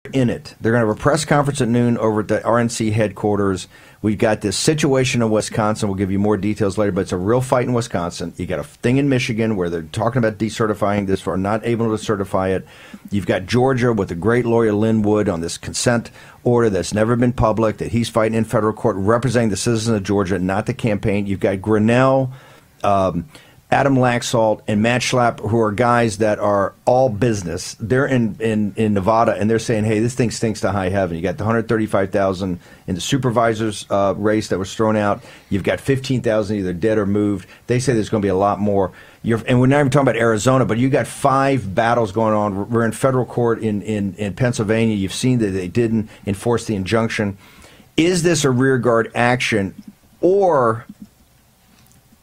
in it. They're going to have a press conference at noon over at the RNC headquarters. We've got this situation in Wisconsin. We'll give you more details later, but it's a real fight in Wisconsin. You got a thing in Michigan where they're talking about decertifying this or not able to certify it. You've got Georgia with a great lawyer, Lynn Wood, on this consent order that's never been public, that he's fighting in federal court, representing the citizens of Georgia, not the campaign. You've got Grinnell, Adam Laxalt, and Matt Schlapp, who are guys that are all business. They're in Nevada, and they're saying, hey, this thing stinks to high heaven. You got the 135,000 in the supervisor's race that was thrown out. You've got 15,000 either dead or moved. They say there's going to be a lot more. And we're not even talking about Arizona, but you got 5 battles going on. We're in federal court in Pennsylvania. You've seen that they didn't enforce the injunction. Is this a rearguard action, or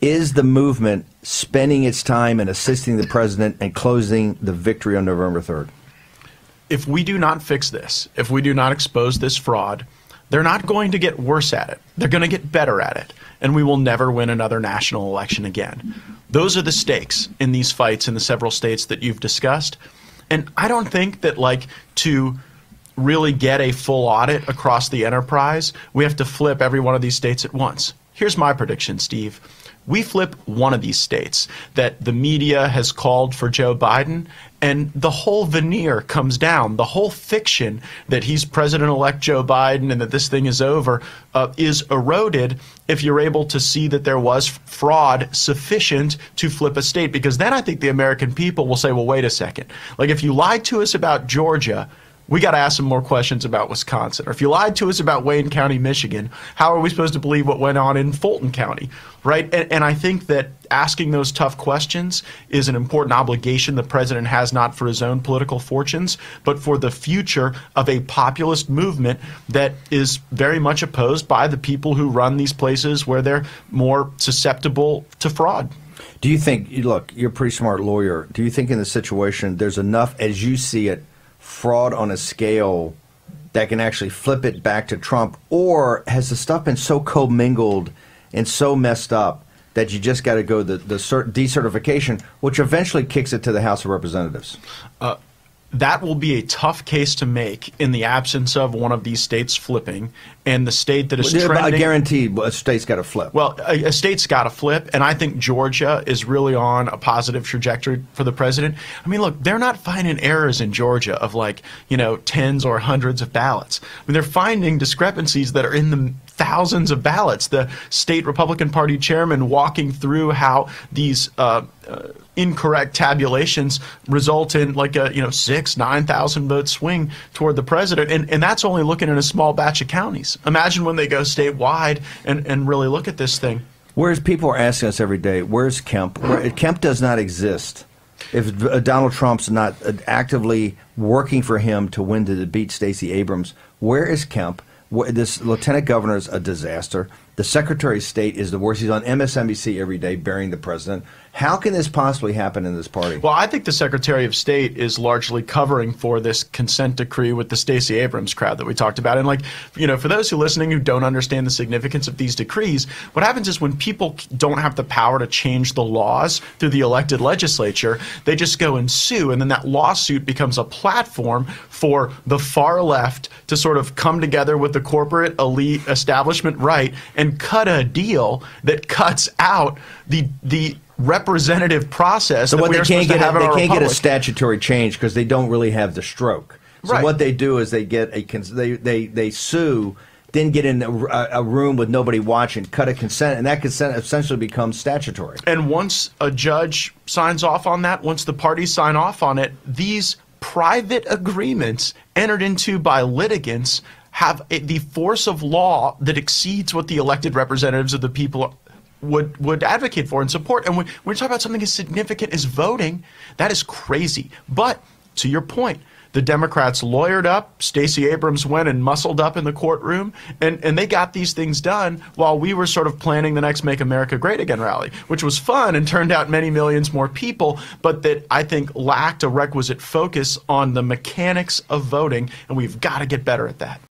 is the movement spending its time in assisting the president and closing the victory on November 3rd? If we do not fix this, if we do not expose this fraud, they're not going to get worse at it. They're going to get better at it, and we will never win another national election again. Those are the stakes in these fights in the several states that you've discussed. And I don't think that, like, to really get a full audit across the enterprise, we have to flip every one of these states at once. Here's my prediction, Steve. We flip one of these states that the media has called for Joe Biden, and the whole veneer comes down. The whole fiction that he's President-elect Joe Biden and that this thing is over is eroded if you're able to see that there was fraud sufficient to flip a state. Because then I think the American people will say, well, wait a second. Like, if you lied to us about Georgia, we got to ask some more questions about Wisconsin. Or if you lied to us about Wayne County, Michigan, how are we supposed to believe what went on in Fulton County, right? And I think that asking those tough questions is an important obligation the president has, not for his own political fortunes, but for the future of a populist movement that is very much opposed by the people who run these places where they're more susceptible to fraud. Do you think, look, you're a pretty smart lawyer, do you think in this situation there's enough, as you see it, fraud on a scale that can actually flip it back to Trump? Or has the stuff been so commingled and so messed up that you just got to go the decertification, which eventually kicks it to the House of Representatives? That will be a tough case to make in the absence of one of these states flipping, and the state that is trending. I guarantee a state's got to flip. Well, a state's got to flip, and I think Georgia is really on a positive trajectory for the president. I mean, look, they're not finding errors in Georgia of, like, you know, tens or hundreds of ballots. I mean, they're finding discrepancies that are in the thousands of ballots. The state Republican Party chairman walking through how these incorrect tabulations result in, like, a 6,000–9,000 vote swing toward the president, and that's only looking at a small batch of counties. Imagine when they go statewide and really look at this thing. Whereas people are asking us every day, where's Kemp? Kemp does not exist. If Donald Trump's not actively working for him to win, to beat Stacey Abrams, where is Kemp? This lieutenant governor is a disaster. The Secretary of State is the worst. He's on MSNBC every day burying the president. How can this possibly happen in this party? Well, I think the Secretary of State is largely covering for this consent decree with the Stacey Abrams crowd that we talked about. And, like, for those who are listening who don't understand the significance of these decrees, what happens is when people don't have the power to change the laws through the elected legislature, they just go and sue. And then that lawsuit becomes a platform for the far left to sort of come together with the corporate elite establishment right and cut a deal that cuts out the representative process. So that what we they are can't supposed to get, have in they our can't get a republic. statutory change because they don't really have the stroke. So Right. what they do is they get they sue, then get in a room with nobody watching, cut a consent, and that consent essentially becomes statutory. And once a judge signs off on that, once the parties sign off on it, these private agreements entered into by litigants have the force of law that exceeds what the elected representatives of the people would advocate for and support. And when we talk about something as significant as voting, that is crazy. But to your point, the Democrats lawyered up. Stacey Abrams went and muscled up in the courtroom, and they got these things done while we were sort of planning the next Make America Great Again rally, which was fun and turned out many millions more people, but that I think lacked a requisite focus on the mechanics of voting, and we've got to get better at that.